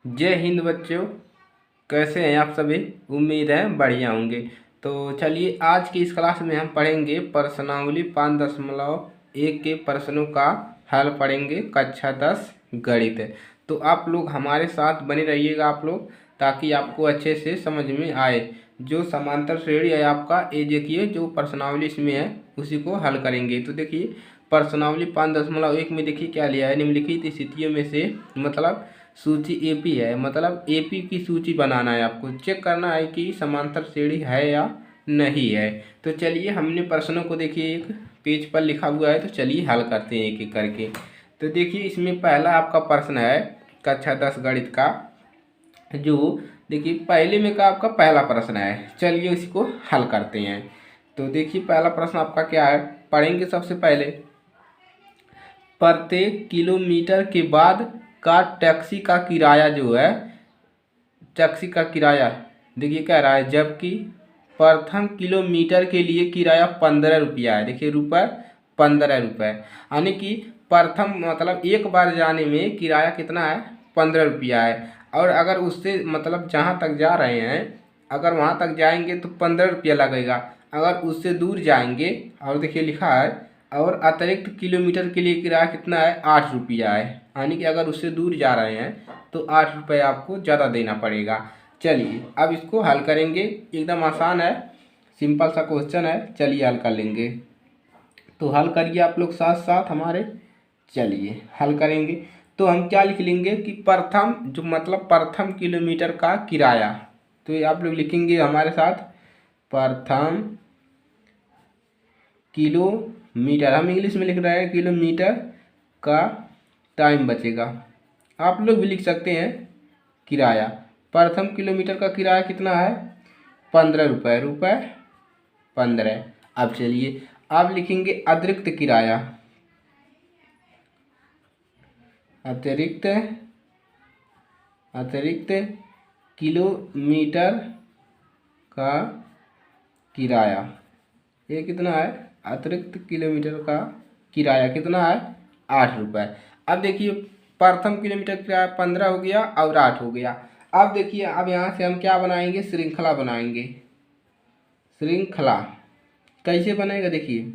जय हिंद बच्चों। कैसे हैं आप सभी? उम्मीद है बढ़िया होंगे। तो चलिए आज की इस क्लास में हम पढ़ेंगे प्रश्नावली 5.1 के प्रश्नों का हल पढ़ेंगे, कक्षा 10 गणित। तो आप लोग हमारे साथ बने रहिएगा आप लोग, ताकि आपको अच्छे से समझ में आए। जो समांतर श्रेणी है आपका, ये देखिए जो प्रश्नावली इसमें है उसी को हल करेंगे। तो देखिए प्रश्नावली 5.1 में देखिए क्या लिया है, निम्नलिखित स्थितियों में से मतलब सूची एपी है, मतलब एपी की सूची बनाना है। आपको चेक करना है कि समांतर श्रेणी है या नहीं है। तो चलिए हमने प्रश्नों को देखिए एक पेज पर लिखा हुआ है, तो चलिए हल करते हैं एक एक करके। तो देखिए इसमें पहला आपका प्रश्न है कक्षा 10 गणित का, जो देखिए पहले में का आपका पहला प्रश्न है। चलिए इसको हल करते हैं। तो देखिए पहला प्रश्न आपका क्या है, पढ़ेंगे सबसे पहले। प्रत्येक किलोमीटर के बाद का टैक्सी का किराया जो है, टैक्सी का किराया देखिए कह रहा है, जबकि प्रथम किलोमीटर के लिए किराया 15 रुपया है। देखिए रुपये 15 रुपये, यानी कि प्रथम मतलब एक बार जाने में किराया कितना है, 15 रुपया है। और अगर उससे मतलब जहाँ तक जा रहे हैं, अगर वहाँ तक जाएंगे तो 15 रुपया लगेगा। अगर उससे दूर जाएंगे, और देखिए लिखा है, और अतिरिक्त किलोमीटर के लिए किराया कितना है, 8 रुपया है। यानी कि अगर उससे दूर जा रहे हैं तो 8 रुपये आपको ज़्यादा देना पड़ेगा। चलिए अब इसको हल करेंगे, एकदम आसान है, सिंपल सा क्वेश्चन है। चलिए हल कर लेंगे। तो हल करिए आप लोग साथ साथ हमारे। चलिए हल करेंगे। तो हम क्या लिख लेंगे कि प्रथम जो मतलब प्रथम किलोमीटर का किराया, तो ये आप लोग लिखेंगे हमारे साथ, प्रथम किलोमीटर, हम इंग्लिश में लिख रहे हैं किलोमीटर का टाइम बचेगा। आप लोग भी लिख सकते हैं किराया। प्रथम किलोमीटर का किराया कितना है, 15 रुपये, रुपये 15। अब चलिए आप लिखेंगे अतिरिक्त किराया, अतिरिक्त अतिरिक्त किलोमीटर का किराया, ये कितना है, अतिरिक्त किलोमीटर का किराया कितना है, 8 रुपये। अब देखिए प्रथम किलोमीटर का किराया 15 हो गया और 8 हो गया। अब देखिए अब यहाँ से हम क्या बनाएंगे, श्रृंखला बनाएंगे। श्रृंखला कैसे बनेगा, देखिए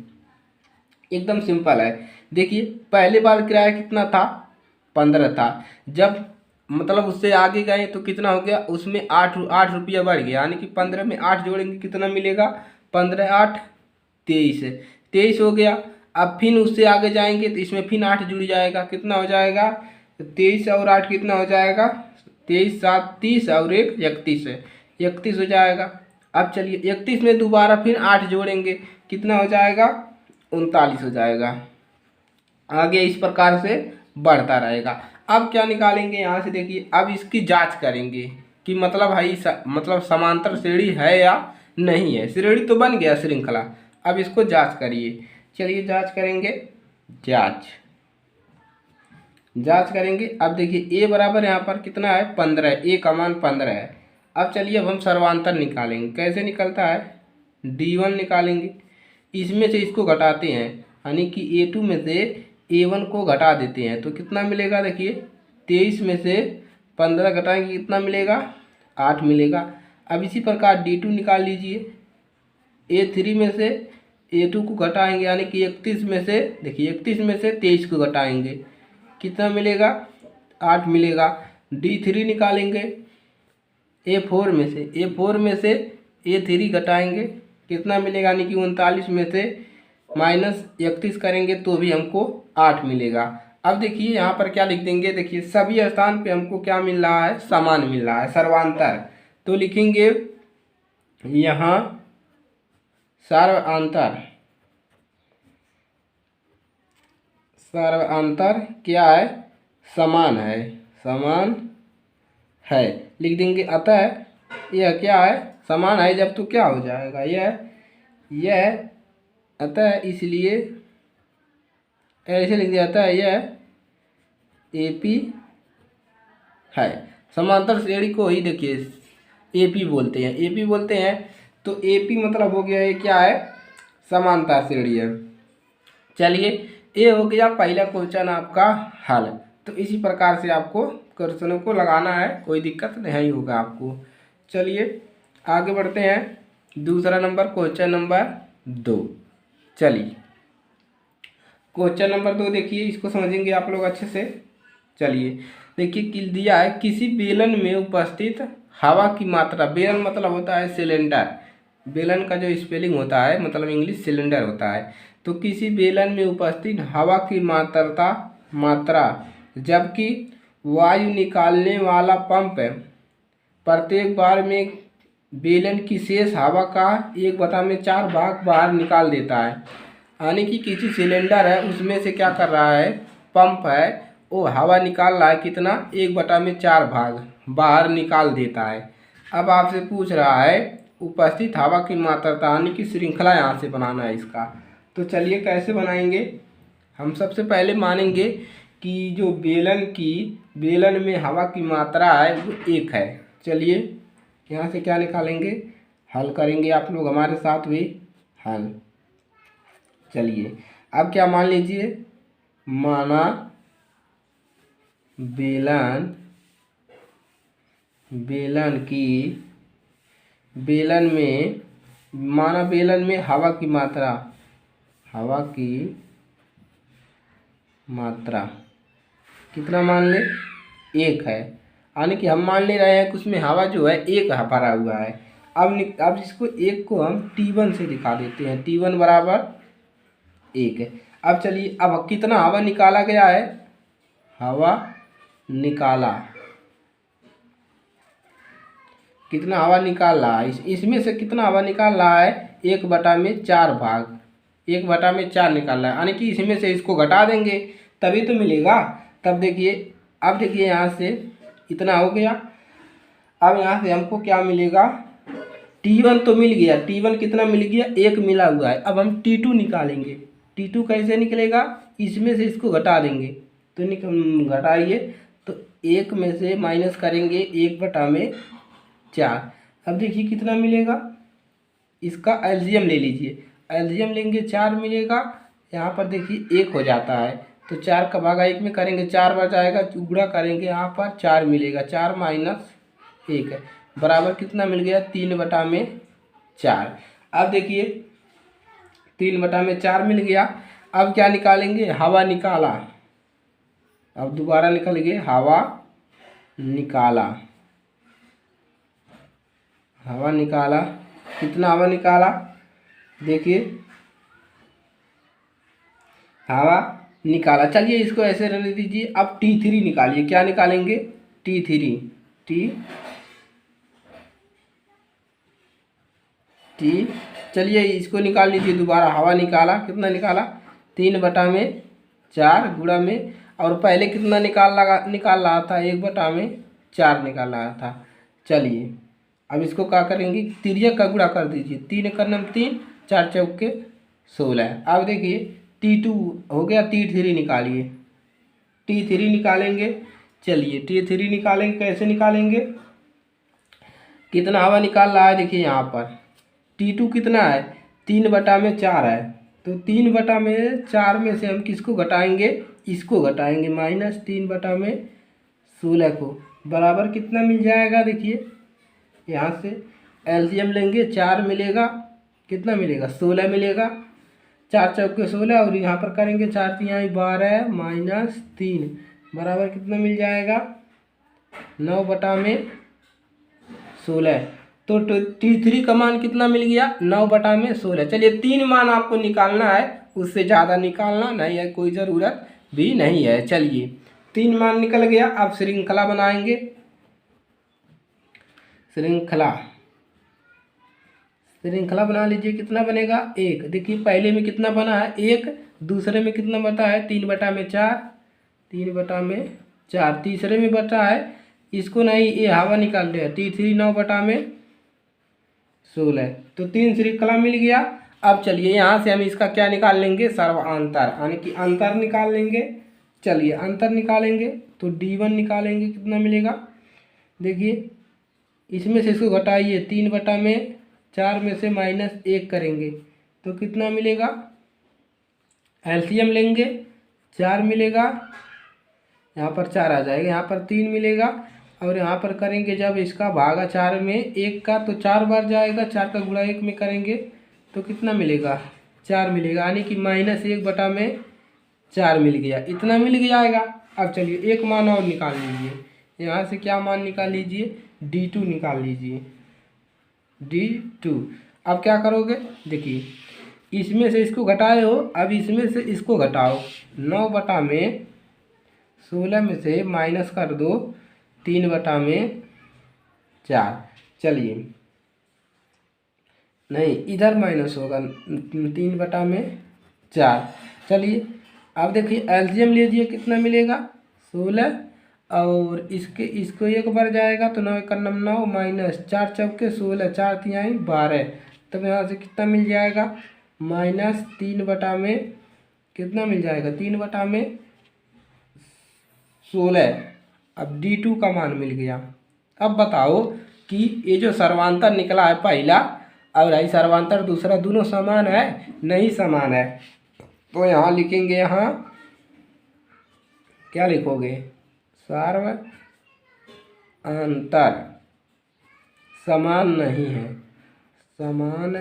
एकदम सिंपल है। देखिए पहले बार किराया कितना था, 15 था। जब मतलब उससे आगे गए तो कितना हो गया, उसमें 8 रुपया बढ़ गया, यानी कि 15 में 8 जोड़ेंगे कितना मिलेगा, 15 8 23, 23 हो गया। अब फिर उससे आगे जाएंगे तो इसमें फिर 8 जुड़ जाएगा, कितना हो जाएगा, 23 और 8 कितना हो जाएगा, 23 7 30 और 1 31, 31 हो जाएगा। अब चलिए 31 में दोबारा फिर 8 जोड़ेंगे, कितना हो जाएगा, 39 हो जाएगा। आगे इस प्रकार से बढ़ता रहेगा। अब क्या निकालेंगे यहाँ से, देखिए अब इसकी जांच करेंगे कि मतलब भाई मतलब समांतर श्रेणी है या नहीं है। श्रेणी तो बन गया, श्रृंखला। अब इसको जांच करिए। चलिए जांच करेंगे, जांच जांच करेंगे। अब देखिए ए बराबर यहाँ पर कितना है, 15, ए का मान 15 है। अब चलिए अब हम सर्वांतर निकालेंगे। कैसे निकलता है, D1 निकालेंगे। इसमें से इसको घटाते हैं, यानी कि A2 में से A1 को घटा देते हैं तो कितना मिलेगा, देखिए 23 में से 15 घटाएंगे कितना मिलेगा, 8 मिलेगा। अब इसी प्रकार D2 निकाल लीजिए। A3 में से A2 को घटाएंगे, यानी कि 31 में से, देखिए 31 में से 23 को घटाएंगे कितना मिलेगा, 8 मिलेगा। D3 निकालेंगे। A4 में से A3 घटाएंगे कितना मिलेगा, यानी कि 39 में से -31 करेंगे तो भी हमको 8 मिलेगा। अब देखिए यहाँ पर क्या लिख देंगे, देखिए सभी स्थान पे हमको क्या मिल रहा है, समान मिल रहा है, सर्वांतर। तो लिखेंगे यहाँ सर्वांतर, सर्वांतर क्या है, समान है, समान है लिख देंगे। अतः यह क्या है, समान है जब तो क्या हो जाएगा, यह अतः इसलिए ऐसे लिख दिया, अतः यह एपी है। समांतर श्रेणी को ही देखिए एपी बोलते हैं, एपी बोलते हैं। तो एपी मतलब हो गया ये क्या है, समांतर श्रेणी है। चलिए ये हो गया पहला क्वेश्चन आपका हल। तो इसी प्रकार से आपको क्वेश्चनों को लगाना है, कोई दिक्कत नहीं होगा आपको। चलिए आगे बढ़ते हैं। दूसरा नंबर क्वेश्चन नंबर 2। चलिए क्वेश्चन नंबर 2 देखिए, इसको समझेंगे आप लोग अच्छे से। चलिए देखिए, दिया है किसी बेलन में उपस्थित हवा की मात्रा, बेलन मतलब होता है सिलेंडर, बेलन का जो स्पेलिंग होता है मतलब इंग्लिश सिलेंडर होता है। तो किसी बेलन में उपस्थित हवा की मात्रा जबकि वायु निकालने वाला पंप प्रत्येक बार में बेलन की शेष हवा का 1/4 भाग बाहर निकाल देता है। यानी कि किसी सिलेंडर है उसमें से क्या कर रहा है, पंप है, वो हवा निकाल रहा है कितना, 1/4 भाग बाहर निकाल देता है। अब आपसे पूछ रहा है उपस्थित हवा की मात्रा, यानी कि श्रृंखला यहाँ से बनाना है इसका। तो चलिए कैसे बनाएंगे। हम सबसे पहले मानेंगे कि जो बेलन में हवा की मात्रा है वो 1 है। चलिए यहाँ से क्या निकालेंगे, हल करेंगे आप लोग हमारे साथ भी हल। चलिए अब क्या मान लीजिए, माना बेलन में हवा की मात्रा कितना मान ले, 1 है। यानी कि हम मान ले रहे हैं कि उसमें हवा जो है 1 भरा हुआ है। अब इसको 1 को हम T1 से दिखा देते हैं, T1 बराबर 1 है। अब चलिए, अब कितना हवा निकाला गया है, कितना हवा निकाल रहा है, इसमें से कितना हवा निकाल रहा है, 1/4 भाग, 1/4 निकाल रहा है। यानी कि इसमें से इसको घटा देंगे तभी तो मिलेगा। तब देखिए, अब देखिए यहाँ से इतना हो गया। अब यहाँ से हमको क्या मिलेगा, T1 तो मिल गया, T1 कितना मिल गया, 1 मिला हुआ है। अब हम T2 निकालेंगे। T2 कैसे निकलेगा, इसमें से इसको घटा देंगे, तो घटाइए, तो 1 में से माइनस करेंगे 1/4। अब देखिए कितना मिलेगा, इसका एलसीएम ले लीजिए, एलसीएम लेंगे 4 मिलेगा। यहाँ पर देखिए 1 हो जाता है, तो 4 का भागा 1 में करेंगे 4 बचाएगा, गुणा करेंगे यहाँ पर 4 मिलेगा, 4 - 1 है बराबर कितना मिल गया, 3/4। अब देखिए 3/4 मिल गया। अब क्या निकालेंगे, हवा निकाला। अब दोबारा निकालेंगे, हवा निकाला, कितना हवा निकाला, देखिए हवा निकाला। चलिए इसको ऐसे रहने दीजिए। अब T3 निकालिए, क्या निकालेंगे, चलिए इसको निकाल लीजिए दोबारा। हवा निकाला, कितना निकाला, 3/4 गुणा में, और पहले कितना निकाल रहा था, 1/4 निकाल रहा था। चलिए अब इसको क्या करेंगे, तिर्यक का गुणा कर दीजिए, 3 का नम 3, 4 चौके 16। अब देखिए T2 हो गया, T3 निकालिए, T3 निकालेंगे। चलिए T3 निकालेंगे, कैसे निकालेंगे, कितना हवा निकाल रहा है, देखिए यहाँ पर T2 कितना है, 3/4 है, तो 3/4 में से हम किसको घटाएंगे, इसको घटाएंगे, -3/16 को, बराबर कितना मिल जाएगा, देखिए यहाँ से एलसीएम लेंगे, 4 मिलेगा, कितना मिलेगा, 16 मिलेगा, 4 चौके 16, और यहाँ पर करेंगे 4 तिहाई 12 -3 बराबर कितना मिल जाएगा, 9/16। तो T3 का मान कितना मिल गया, 9/16। चलिए 3 मान आपको निकालना है, उससे ज़्यादा निकालना नहीं है, कोई ज़रूरत भी नहीं है। चलिए 3 मान निकल गया। अब श्रृंखला बनाएंगे, श्रृंखला बना लीजिए। कितना बनेगा, 1। देखिए पहले में कितना बना है, 1, दूसरे में कितना बता है, 3/4, तीसरे में बचा है, इसको नहीं, ये हवा निकाल लिया, T3 9/16, तो 3 श्रृंखला मिल गया। अब चलिए यहाँ से हम इसका क्या निकाल लेंगे, सर्वांतर, यानी कि अंतर निकाल लेंगे। चलिए अंतर निकालेंगे तो D1 निकालेंगे, कितना मिलेगा, देखिए इसमें से इसको घटाइए, 3/4 में से -1 करेंगे तो कितना मिलेगा, एलसीएम लेंगे, 4 मिलेगा, यहाँ पर 4 आ जाएगा, यहाँ पर 3 मिलेगा। और यहाँ पर करेंगे जब इसका भागा 4 में 1 का, तो 4 बार जाएगा, 4 का गुणा 1 में करेंगे तो कितना मिलेगा, 4 मिलेगा, यानी कि -1/4 मिल गया, इतना मिल जाएगा। अब चलिए एक मान और निकाल लीजिए, यहाँ से क्या मान निकाल लीजिए, D2 निकाल लीजिए, D2। अब क्या करोगे, देखिए इसमें से इसको घटाए हो, अब इसमें से इसको घटाओ, 9/16 में से माइनस कर दो 3/4। चलिए नहीं, इधर माइनस होगा 3/4। चलिए अब देखिए एलसीएम लीजिए, कितना मिलेगा 16, और इसको एक बार जाएगा तो 9 1 9 माइनस 4 चौके 16, 4 तिहाई 12, तब यहाँ से कितना मिल जाएगा, -3/में कितना मिल जाएगा, 3/16। अब D2 का मान मिल गया। अब बताओ कि ये जो सर्वांतर निकला है पहला और आई सर्वांतर दूसरा, दोनों समान है, नहीं समान है। तो यहाँ लिखेंगे, यहाँ क्या लिखोगे, सर्वांतर समान नहीं है, समान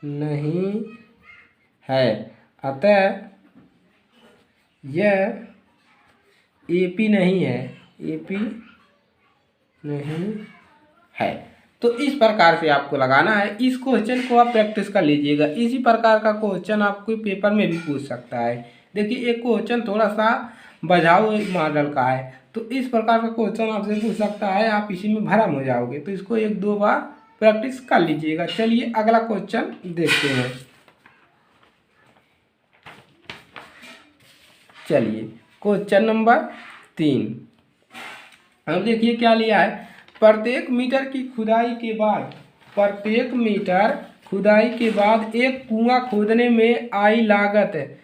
नहीं है, अतः यह AP नहीं है, AP नहीं है। तो इस प्रकार से आपको लगाना है। इस क्वेश्चन को आप प्रैक्टिस कर लीजिएगा, इसी प्रकार का क्वेश्चन आपको पेपर में भी पूछ सकता है। देखिए एक क्वेश्चन थोड़ा सा बजाओ मॉडल का है, तो इस प्रकार का क्वेश्चन आपसे पूछ सकता है, आप इसी में भरम हो जाओगे। तो इसको 1-2 बार प्रैक्टिस कर लीजिएगा। चलिए अगला क्वेश्चन देखते हैं। चलिए क्वेश्चन नंबर 3। अब देखिए क्या लिया है, प्रत्येक मीटर की खुदाई के बाद, प्रत्येक मीटर खुदाई के बाद एक कुआं खोदने में आई लागत है।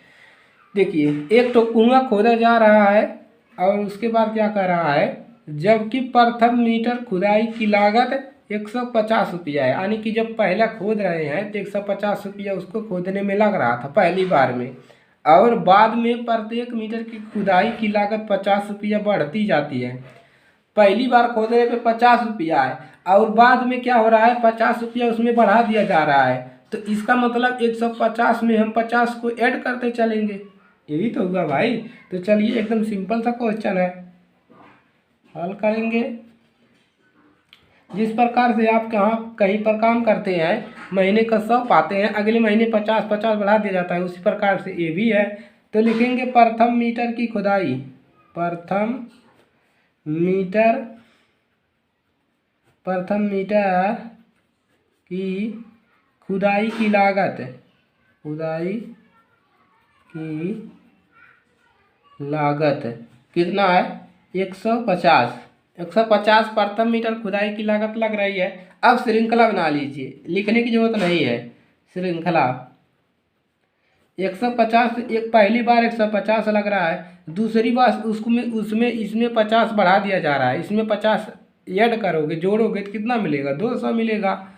देखिए एक तो कुआं खोदा जा रहा है और उसके बाद क्या कर रहा है, जबकि प्रथम मीटर खुदाई की लागत 150 रुपया है, यानी कि जब पहला खोद रहे हैं तो 150 रुपया उसको खोदने में लग रहा था पहली बार में, और बाद में प्रत्येक मीटर की खुदाई की लागत 50 रुपया बढ़ती जाती है। पहली बार खोदने पे 50 रुपया है और बाद में क्या हो रहा है, 50 रुपया उसमें बढ़ा दिया जा रहा है। तो इसका मतलब 150 में हम 50 को ऐड करते चलेंगे, यही तो हुआ भाई। तो चलिए एकदम सिंपल सा क्वेश्चन है, हल करेंगे। जिस प्रकार से आप कहीं पर काम करते हैं, महीने का 100 पाते हैं, अगले महीने 50 बढ़ा दिया जाता है, उसी प्रकार से ये भी है। तो लिखेंगे प्रथम मीटर की खुदाई, प्रथम मीटर की खुदाई की लागत, खुदाई की लागत कितना है, 150। 150 प्रथम मीटर खुदाई की लागत लग रही है। अब श्रृंखला बना लीजिए, लिखने की जरूरत नहीं है, श्रृंखला 150, एक पहली बार 150 लग रहा है, दूसरी बार उसमें इसमें 50 बढ़ा दिया जा रहा है, इसमें 50 ऐड करोगे, जोड़ोगे तो कितना मिलेगा, 200 मिलेगा।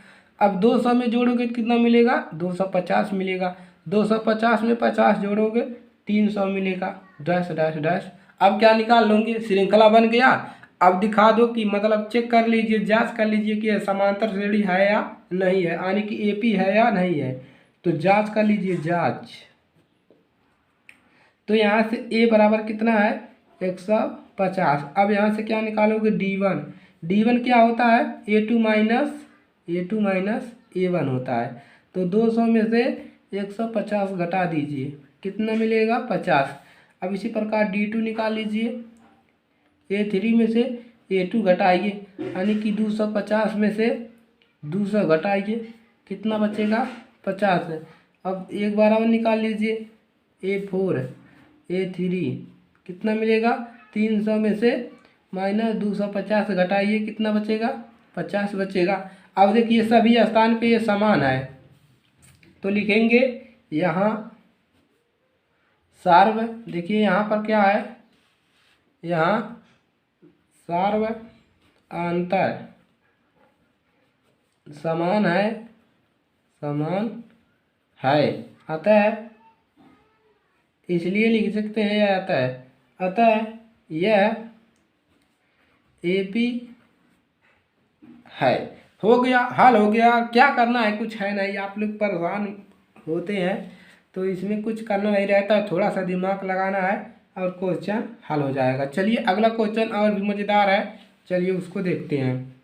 अब 200 में जोड़ोगे तो कितना मिलेगा, 250 मिलेगा। 250 में 50 जोड़ोगे 300 मिलेगा, डैश डैश डैश। अब क्या निकाल लोगे, श्रृंखला बन गया। अब दिखा दो कि मतलब चेक कर लीजिए, जांच कर लीजिए कि समांतर श्रेणी है या नहीं है, यानी कि AP है या नहीं है। तो जांच कर लीजिए, जांच। तो यहाँ से A बराबर कितना है, 150। अब यहाँ से क्या निकालोगे, D1। D1 क्या होता है, A2 माइनस A1 होता है। तो 200 में से 150 घटा दीजिए, कितना मिलेगा, 50। अब इसी प्रकार D2 निकाल लीजिए, A3 में से A2 घटाइए, यानी कि 250 में से 200 घटाइए, कितना बचेगा, 50। अब एक बार और निकाल लीजिए, A4 A3 कितना मिलेगा, 300 में से -250 घटाइए, कितना बचेगा, 50 बचेगा। अब देखिए सभी स्थान पे ये समान है, तो लिखेंगे यहाँ सार्व, देखिए यहाँ पर क्या है, यहाँ सार्व अंतर समान है, अतः इसलिए लिख सकते हैं, आता है अतः यह AP है। हो गया, हल हो गया। क्या करना है, कुछ है नहीं। आप लोग परेशान होते हैं तो इसमें कुछ करना नहीं रहता, थोड़ा सा दिमाग लगाना है और क्वेश्चन हल हो जाएगा। चलिए अगला क्वेश्चन और भी मज़ेदार है, चलिए उसको देखते हैं।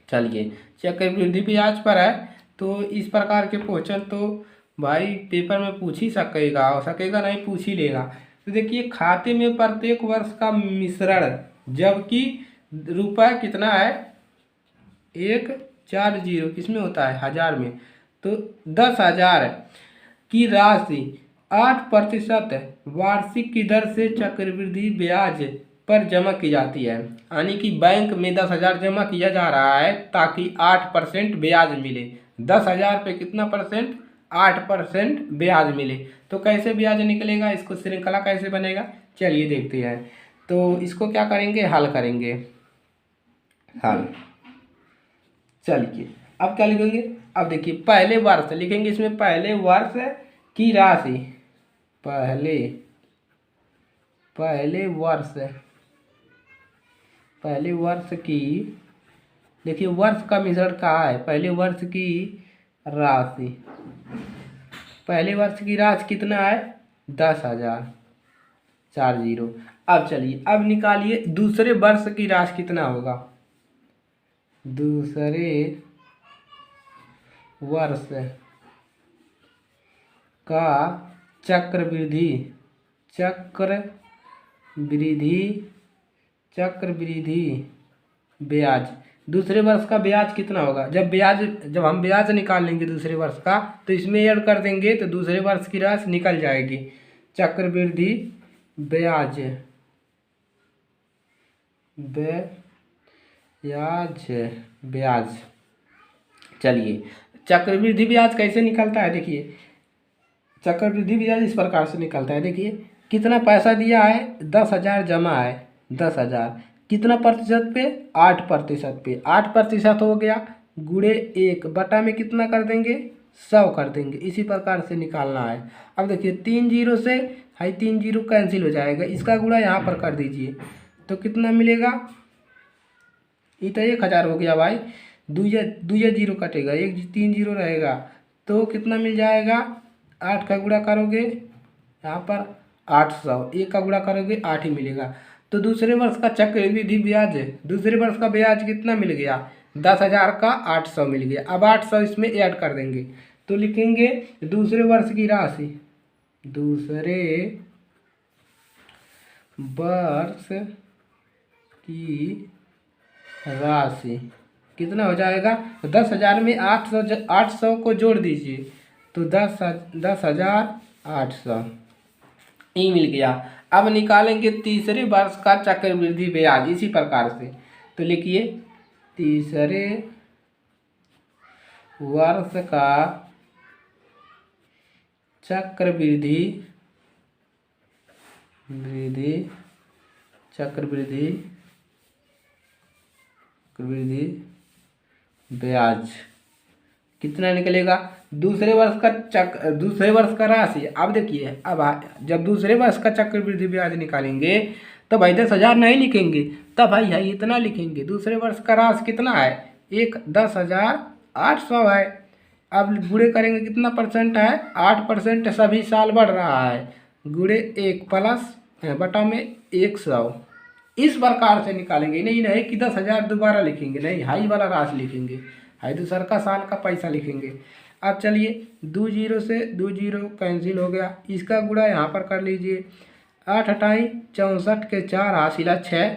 चलिए चक्रवृद्धि ब्याज पर है, तो इस प्रकार के क्वेश्चन तो भाई पेपर में पूछ ही सकेगा, हो सकेगा नहीं, पूछ ही लेगा। तो देखिए, खाते में प्रत्येक वर्ष का मिश्रण, जबकि रुपया कितना है, 140 किसमें होता है, हजार में, तो 10,000 की राशि 8% वार्षिक की दर से चक्रवृद्धि ब्याज पर जमा की जाती है। यानी कि बैंक में 10,000 जमा किया जा रहा है ताकि 8% ब्याज मिले। 10,000 पे कितना परसेंट, 8% ब्याज मिले। तो कैसे ब्याज निकलेगा, इसको श्रृंखला कैसे बनेगा, चलिए देखते हैं। तो इसको क्या करेंगे, हल करेंगे, हल। चलिए अब क्या लिखेंगे, अब देखिए पहले वर्ष लिखेंगे, इसमें पहले वर्ष की राशि, पहले वर्ष की, देखिए वर्ष का मिश्रण कहाँ है, पहले वर्ष की राशि, पहले वर्ष की राशि कितना है, 10,040। अब चलिए अब निकालिए दूसरे वर्ष की राशि कितना होगा, दूसरे वर्ष का चक्रवृद्धि ब्याज, दूसरे वर्ष का ब्याज कितना होगा। जब हम ब्याज निकाल लेंगे दूसरे वर्ष का, तो इसमें ऐड कर देंगे तो दूसरे वर्ष की राशि निकल जाएगी। चक्रवृद्धि ब्याज। चलिए चक्रवृद्धि ब्याज कैसे निकलता है, देखिए चक्रवृद्धि ब्याज इस प्रकार से निकलता है। देखिए कितना पैसा दिया है, 10,000 जमा है, 10,000 कितना प्रतिशत पे, 8% पे, 8% हो गया, गुणे 1 बटा में कितना कर देंगे, 100 कर देंगे। इसी प्रकार से निकालना है। अब देखिए 3 जीरो से 3 जीरो कैंसिल हो जाएगा, इसका गुणा यहाँ पर कर दीजिए तो कितना मिलेगा, ये तो 1,000 हो गया भाई, दूजे जीरो कटेगा, 3 जीरो रहेगा तो कितना मिल जाएगा, 8 का गुणा करोगे यहाँ पर 800, 1 का गुणा करोगे 8 ही मिलेगा। तो दूसरे वर्ष का चक्रवृद्धि ब्याज, दूसरे वर्ष का ब्याज कितना मिल गया, 10,000 का 800 मिल गया। अब 800 इसमें ऐड कर देंगे तो लिखेंगे दूसरे वर्ष की राशि, दूसरे वर्ष की राशि कितना हो जाएगा, तो 10,000 में 800 को जोड़ दीजिए तो 10,800 ई मिल गया। अब निकालेंगे तीसरे वर्ष का चक्रवृद्धि ब्याज इसी प्रकार से, तो लिखिए तीसरे वर्ष का चक्रवृद्धि ब्याज कितना निकलेगा, दूसरे वर्ष का राशि। अब देखिए अब जब दूसरे वर्ष का चक्रवृद्धि ब्याज निकालेंगे तो भाई 10,000 नहीं लिखेंगे, तब भाई है इतना लिखेंगे। दूसरे वर्ष का राशि कितना है, 10,800 है। अब गुणे करेंगे कितना परसेंट है, 8% सभी साल बढ़ रहा है, गुणे 1 प्लस बटा में 100। इस प्रकार से निकालेंगे, नहीं कि 10,000 दोबारा लिखेंगे, नहीं हाई वाला राशि लिखेंगे, हाई दूसर का साल का पैसा लिखेंगे। अब चलिए 2 जीरो से 2 जीरो कैंसिल हो गया, इसका गुणा यहाँ पर कर लीजिए, 8 हटाई 64 के 4 हासिला 6,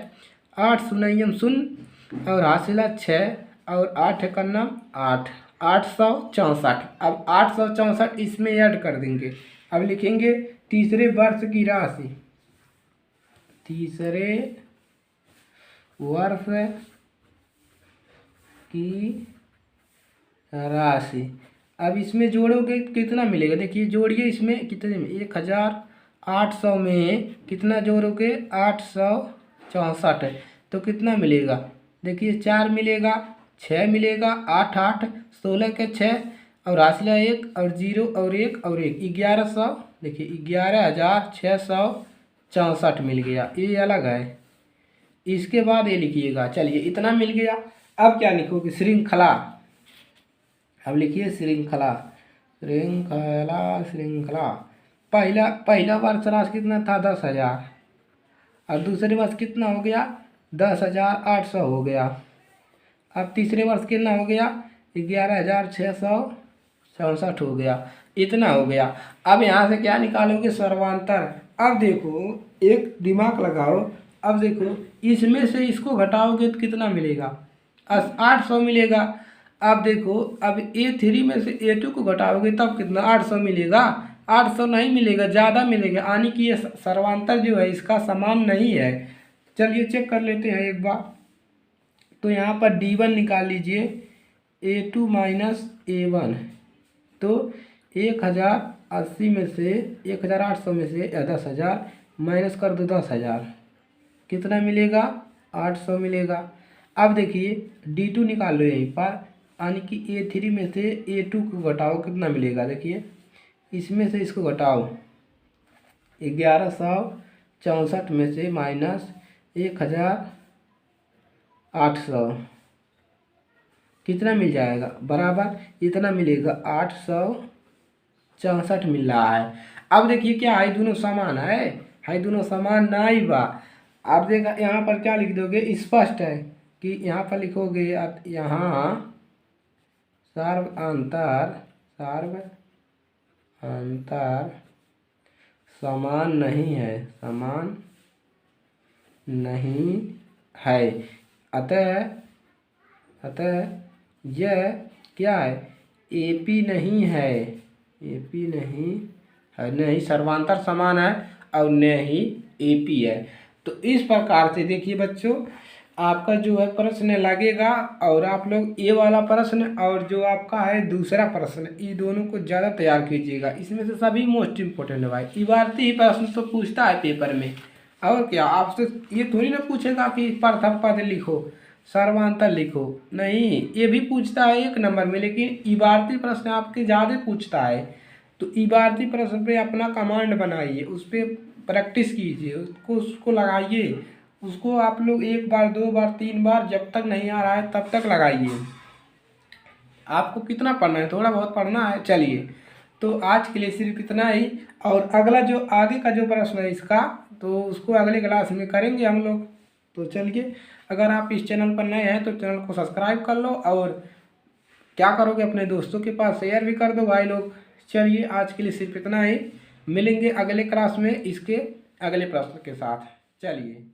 8 शून्यम शून्य और हासिला 6 और 8 करना 8, 864। अब 864 इसमें ऐड कर देंगे। अब लिखेंगे तीसरे वर्ष की राशि, तीसरे वर्ष की राशि। अब इसमें जोड़ोगे कितना मिलेगा, देखिए जोड़िए, इसमें कितने में 1,800 में कितना जोड़ोगे, 864 तो कितना मिलेगा, देखिए 4 मिलेगा, 6 मिलेगा, 8 8 16 के 6 और हासिला 1 और 0 और 1 और 1 1100, देखिए 11,600 64 मिल गया, ये अलग है। इसके बाद ये लिखिएगा, चलिए इतना मिल गया। अब क्या लिखोगे, श्रृंखला। अब लिखिए श्रृंखला, श्रृंखला श्रृंखला। पहला वर्ष राशि कितना था, 10,000, और दूसरे वर्ष कितना हो गया, 10,800 हो गया। अब तीसरे वर्ष कितना हो गया, 11,664 हो गया, इतना हो गया। अब यहाँ से क्या निकालोगे, सर्वांतर। अब देखो, एक दिमाग लगाओ। अब देखो, इसमें से इसको घटाओगे तो कितना मिलेगा, 800 मिलेगा। अब देखो, अब A3 में से A2 को घटाओगे तब कितना, 800 मिलेगा। 800 नहीं मिलेगा, ज़्यादा मिलेगा, यानी कि ये सर्वांतर जो है इसका समान नहीं है। चलिए चेक कर लेते हैं एक बार। तो यहाँ पर D1 निकाल लीजिए, A2 माइनस A1। तो 1080 में से 1800 में से 10,000 माइनस कर दो 10,000, कितना मिलेगा, 800 मिलेगा। अब देखिए D2 निकाल लो यहीं पर, यानी कि A3 में से A2 को घटाओ, कितना मिलेगा, देखिए इसमें से इसको घटाओ, 1164 में से माइनस 1800, कितना मिल जाएगा, बराबर इतना मिलेगा, 864 मिल रहा है। अब देखिए क्या है, दोनों समान है दोनों समान नहीं बा। आप देखा यहाँ पर क्या लिख दोगे, स्पष्ट है कि यहाँ पर लिखोगे आप, यहाँ सर्वांतर समान नहीं है, समान नहीं है। अतः यह क्या है, AP नहीं है, AP नहीं है, नहीं सर्वांतर समान है और न ही AP है। तो इस प्रकार से देखिए बच्चों, आपका जो है प्रश्न लगेगा, और आप लोग ये वाला प्रश्न और जो आपका है दूसरा प्रश्न, ये दोनों को ज़्यादा तैयार कीजिएगा। इसमें से सभी मोस्ट इम्पोर्टेंट है भाई। इबारती ही प्रश्न तो पूछता है पेपर में, और क्या आपसे ये थोड़ी ना पूछेगा कि प्रथम पद लिखो, सर्वांतर लिखो, नहीं, ये भी पूछता है 1 नंबर में, लेकिन इबारती प्रश्न आपके ज़्यादा पूछता है। तो इबारती प्रश्न पे अपना कमांड बनाइए, उस पर प्रैक्टिस कीजिए, उसको लगाइए, उसको आप लोग 1 बार 2 बार 3 बार, जब तक नहीं आ रहा है तब तक लगाइए। आपको कितना पढ़ना है, थोड़ा बहुत पढ़ना है। चलिए, तो आज के लिए सिर्फ इतना ही, और अगला जो आगे का जो प्रश्न है इसका, तो उसको अगले क्लास में करेंगे हम लोग। तो चलिए, अगर आप इस चैनल पर नए हैं तो चैनल को सब्सक्राइब कर लो, और क्या करोगे, अपने दोस्तों के पास शेयर भी कर दो भाई लोग। चलिए, आज के लिए सिर्फ इतना ही, मिलेंगे अगले क्लास में इसके अगले प्रश्न के साथ। चलिए।